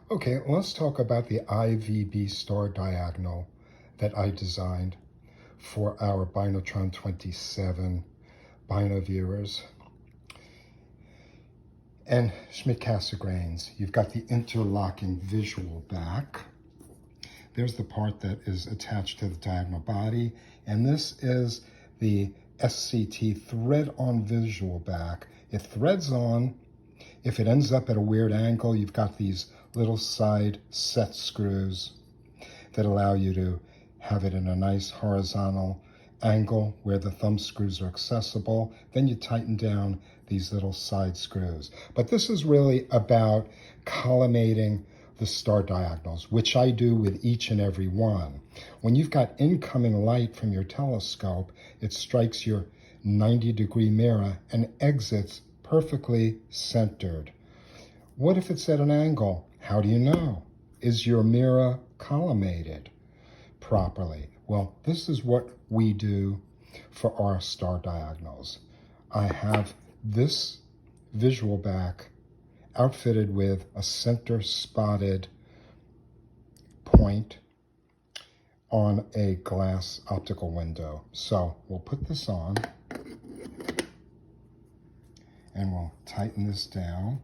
Okay, let's talk about the IVB star diagonal that I designed for our Binotron 27 Bino viewers. And Schmidt-Cassegrains, you've got the interlocking visual back. There's the part that is attached to the diagonal body, and this is the SCT thread-on visual back. It threads on. If it ends up at a weird angle, you've got these little side set screws that allow you to have it in a nice horizontal angle where the thumb screws are accessible. Then you tighten down these little side screws. But this is really about collimating the star diagonals, which I do with each and every one. When you've got incoming light from your telescope, it strikes your 90-degree mirror and exits perfectly centered. What if it's at an angle? How do you know? Is your mirror collimated properly? Well, this is what we do for our star diagonals. I have this visual back outfitted with a center spotted point on a glass optical window. So we'll put this on and we'll tighten this down.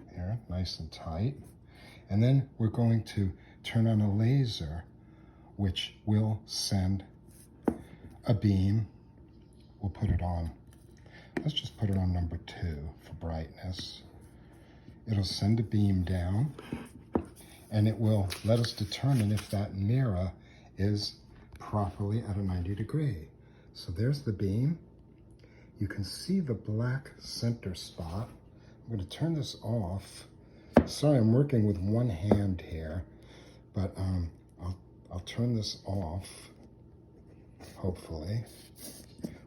Here, nice and tight. And then we're going to turn on a laser, which will send a beam. We'll put it on. Let's just put it on number 2 for brightness. It'll send a beam down, and it will let us determine if that mirror is properly at a 90 degree. So there's the beam. You can see the black center spot. I'm going to turn this off. Sorry, I'm working with one hand here, but I'll turn this off, hopefully,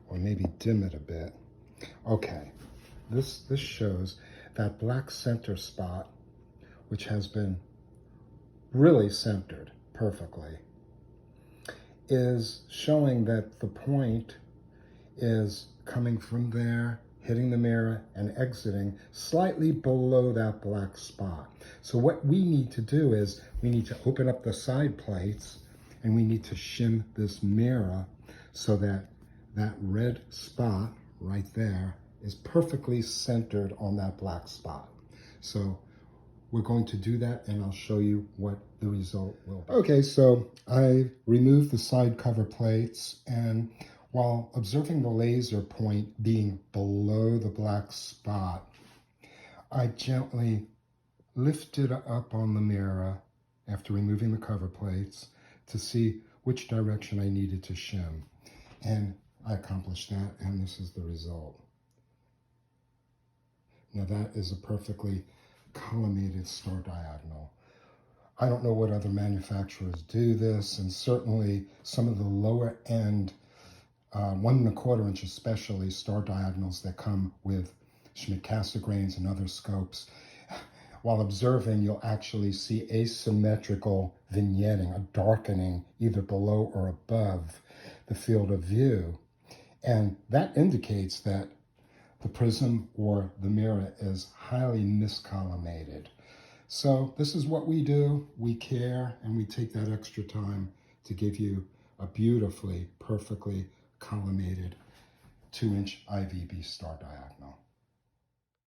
or maybe dim it a bit. Okay, this shows that black center spot, which has been really centered perfectly, is showing that the point is coming from there, hitting the mirror and exiting slightly below that black spot. So what we need to do is we need to open up the side plates and we need to shim this mirror so that that red spot right there is perfectly centered on that black spot. So we're going to do that and I'll show you what the result will be. Okay, so I removed the side cover plates, and while observing the laser point being below the black spot, I gently lifted up on the mirror after removing the cover plates to see which direction I needed to shim. And I accomplished that, and this is the result. Now that is a perfectly collimated star diagonal. I don't know what other manufacturers do this, and certainly some of the lower end 1 1/4 inch especially star diagonals that come with Schmidt-Cassegrains and other scopes. While observing, you'll actually see asymmetrical vignetting, a darkening either below or above the field of view. And that indicates that the prism or the mirror is highly miscollimated. So this is what we do. We care, and we take that extra time to give you a beautifully, perfectly collimated 2-inch IVB star diagonal.